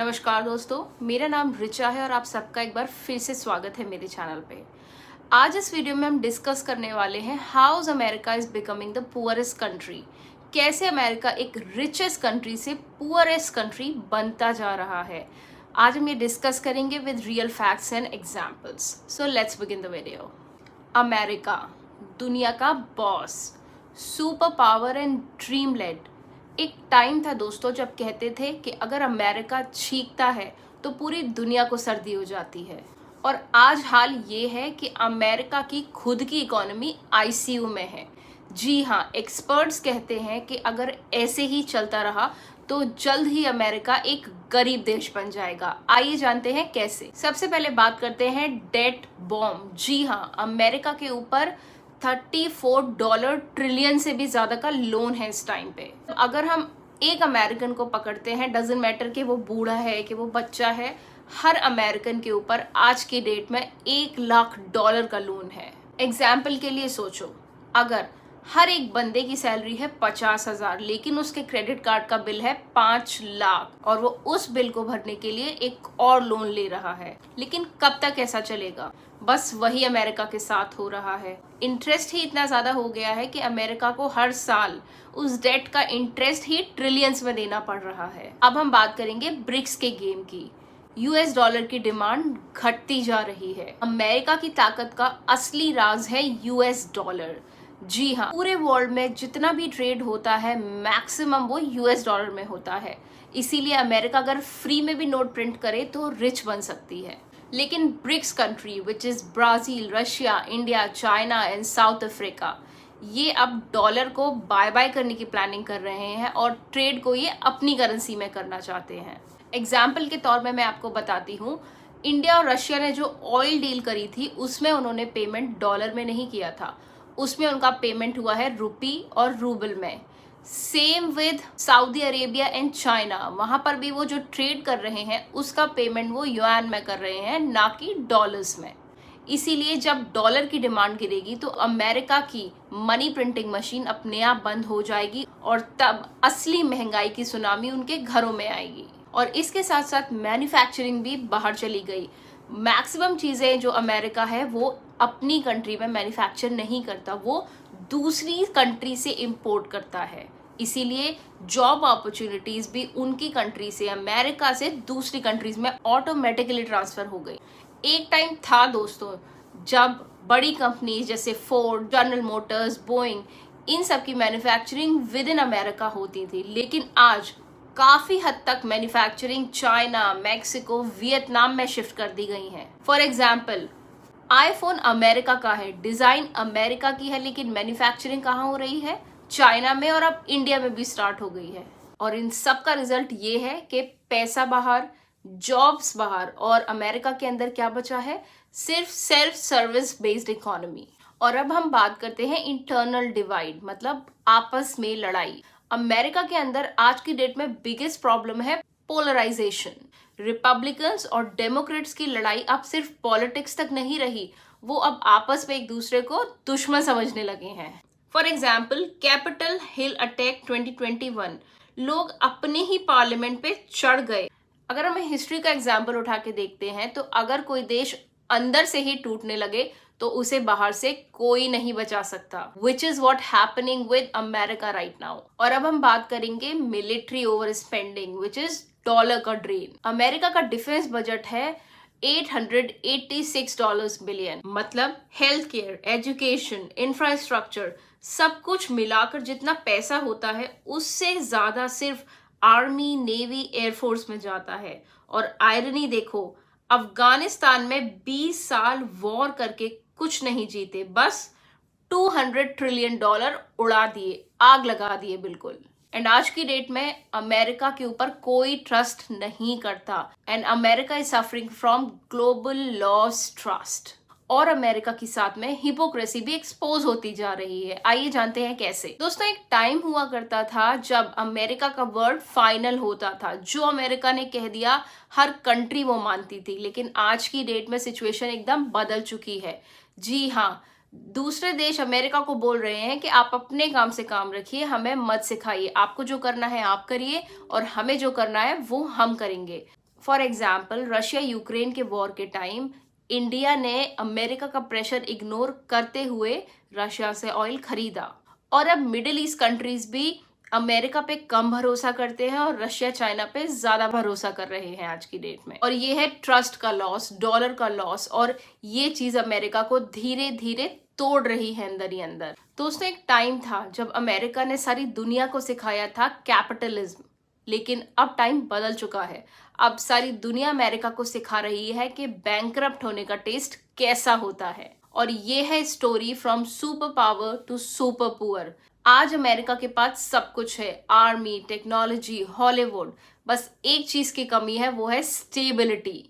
नमस्कार दोस्तों, मेरा नाम रिचा है और आप सबका एक बार फिर से स्वागत है मेरे चैनल पे। आज इस वीडियो में हम डिस्कस करने वाले हैं how America is becoming the poorest country. कैसे अमेरिका एक रिचेस्ट कंट्री से पुअरेस्ट कंट्री बनता जा रहा है। आज हम ये डिस्कस करेंगे with real facts and examples. So let's begin the video. America दुनिया का boss, super power and dream land. एक टाइम था दोस्तों जब कहते थे कि अगर अमेरिका छींकता है तो पूरी दुनिया को सर्दी हो जाती है। और आज हाल ये है कि अमेरिका की खुद की इकोनॉमी आईसीयू में है। जी हाँ, एक्सपर्ट्स कहते हैं कि अगर ऐसे ही चलता रहा तो जल्द ही अमेरिका एक गरीब देश बन जाएगा। आइए जानते हैं कैसे। सबसे पहले बात करते हैं डेट बॉम्ब। जी हाँ, अमेरिका के ऊपर $34 ट्रिलियन से भी ज्यादा का लोन है इस टाइम पे। अगर हम एक अमेरिकन को पकड़ते हैं, डजंट मैटर कि वो बूढ़ा है कि वो बच्चा है, हर अमेरिकन के ऊपर आज की डेट में $1 लाख का लोन है। एग्जाम्पल के लिए सोचो, अगर हर एक बंदे की सैलरी है 50,000 लेकिन उसके क्रेडिट कार्ड का बिल है 5 लाख और वो उस बिल को भरने के लिए एक और लोन ले रहा है। लेकिन कब तक ऐसा चलेगा? बस वही अमेरिका के साथ हो रहा है। इंटरेस्ट ही इतना ज्यादा हो गया है कि अमेरिका को हर साल उस डेट का इंटरेस्ट ही ट्रिलियंस में देना पड़ रहा है। अब हम बात करेंगे ब्रिक्स के गेम की। यूएस डॉलर की डिमांड घटती जा रही है। अमेरिका की ताकत का असली राज है यूएस डॉलर। जी हाँ, पूरे वर्ल्ड में जितना भी ट्रेड होता है मैक्सिमम वो यूएस डॉलर में होता है। इसीलिए अमेरिका अगर फ्री में भी नोट प्रिंट करे तो रिच बन सकती है। लेकिन BRICS country which is Brazil, Russia, India, China and South Africa, ये अब डॉलर को बाय बाय करने की प्लानिंग कर रहे हैं और ट्रेड को ये अपनी करेंसी में करना चाहते हैं। एग्जाम्पल के तौर में मैं आपको बताती हूँ, इंडिया और रशिया ने जो ऑयल डील करी थी उसमें उन्होंने पेमेंट डॉलर में नहीं किया था, उसमें उनका पेमेंट हुआ है रुपी और रूबल में। Same with Saudi Arabia and China, वहां पर भी वो जो ट्रेड कर रहे हैं उसका पेमेंट वो युआन में कर रहे हैं, ना कि डॉलर्स में। इसीलिए जब डॉलर की डिमांड गिरेगी तो अमेरिका की मनी प्रिंटिंग मशीन अपने आप बंद हो जाएगी और तब असली महंगाई की सुनामी उनके घरों में आएगी। और इसके साथ साथ मैन्युफैक्चरिंग भी बाहर चली गई। मैक्सिमम चीजें जो अमेरिका है वो अपनी कंट्री में मैन्युफैक्चर नहीं करता, वो दूसरी कंट्री से इंपोर्ट करता है। इसीलिए जॉब अपॉर्चुनिटीज भी उनकी कंट्री से, अमेरिका से दूसरी कंट्रीज में ऑटोमेटिकली ट्रांसफर हो गई। एक टाइम था दोस्तों जब बड़ी कंपनीज जैसे फोर्ड, जनरल मोटर्स, बोइंग, इन सब की मैन्युफैक्चरिंग विद इन अमेरिका होती थी। लेकिन आज काफी हद तक मैन्युफैक्चरिंग चाइना, मैक्सिको, वियतनाम में शिफ्ट कर दी गई है। फॉर एग्जाम्पल, आईफोन अमेरिका का है, डिजाइन अमेरिका की है, लेकिन मैन्युफैक्चरिंग कहाँ हो रही है? चाइना में, और अब इंडिया में भी स्टार्ट हो गई है। और इन सब का रिजल्ट ये है कि पैसा बाहर, जॉब्स बाहर, और अमेरिका के अंदर क्या बचा है? सिर्फ सेल्फ सर्विस बेस्ड इकोनॉमी। और अब हम बात करते हैं इंटरनल डिवाइड, मतलब आपस में लड़ाई। अमेरिका के अंदर आज की डेट में बिगेस्ट प्रॉब्लम है पोलराइजेशन। रिपब्लिकन्स और डेमोक्रेट्स की लड़ाई अब सिर्फ पॉलिटिक्स तक नहीं रही, वो अब आपस में एक दूसरे को दुश्मन समझने लगे हैं। For example, Capitol Hill attack 2021, लोग अपने ही पार्लियामेंट पे चढ़ गए। अगर हम हिस्ट्री का एग्जाम्पल उठा के देखते हैं तो अगर कोई देश अंदर से ही टूटने लगे तो उसे बाहर से कोई नहीं बचा सकता, which is what happening with America right now. और अब हम बात करेंगे military over spending, which is dollar का ड्रेन। अमेरिका का डिफेंस बजट है $886 बिलियन, मतलब हेल्थ केयर, एजुकेशन, इंफ्रास्ट्रक्चर सब कुछ मिलाकर जितना पैसा होता है उससे ज्यादा सिर्फ आर्मी, नेवी, एयरफोर्स में जाता है। और आयरनी देखो, अफगानिस्तान में 20 साल वॉर करके कुछ नहीं जीते, बस $200 ट्रिलियन उड़ा दिए, आग लगा दिए बिल्कुल। एंड आज की डेट में अमेरिका के ऊपर कोई ट्रस्ट नहीं करता and America is suffering from global loss trust. और अमेरिका के साथ में हिपोक्रेसी भी एक्सपोज होती जा रही है। आइए जानते हैं कैसे। दोस्तों, एक टाइम हुआ करता था जब अमेरिका का वर्ड फाइनल होता था, जो अमेरिका ने कह दिया हर कंट्री वो मानती थी। लेकिन आज की डेट में सिचुएशन एकदम बदल चुकी है। जी हाँ, दूसरे देश अमेरिका को बोल रहे हैं कि आप अपने काम से काम रखिए, हमें मत सिखाइए, आपको जो करना है आप करिए और हमें जो करना है वो हम करेंगे। फॉर एग्जाम्पल रशिया यूक्रेन के वॉर के टाइम इंडिया ने अमेरिका का प्रेशर इग्नोर करते हुए रशिया से ऑयल खरीदा, और अब मिडिल ईस्ट कंट्रीज भी अमेरिका पे कम भरोसा करते हैं और रशिया चाइना पे ज्यादा भरोसा कर रहे हैं आज की डेट में। और ये है ट्रस्ट का लॉस, डॉलर का लॉस, और ये चीज अमेरिका को धीरे धीरे तोड़ रही है अंदर ही अंदर। दोस्तों, एक टाइम था जब अमेरिका ने सारी दुनिया को सिखाया था कैपिटलिज्म, लेकिन अब टाइम बदल चुका है। अब सारी दुनिया अमेरिका को सिखा रही है कि बैंकरप्ट होने का टेस्ट कैसा होता है। और ये है story from super power to super poor. आज अमेरिका के पास सब कुछ है, आर्मी, टेक्नोलॉजी, हॉलीवुड, बस एक चीज की कमी है, वो है स्टेबिलिटी।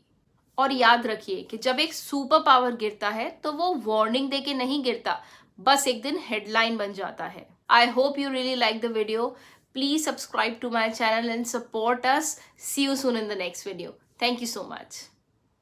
और याद रखिए कि जब एक सुपर पावर गिरता है तो वो वार्निंग देके नहीं गिरता, बस एक दिन हेडलाइन बन जाता है। I hope you really like the video. Please subscribe to my channel and support us. See you soon in the next video. Thank you so much.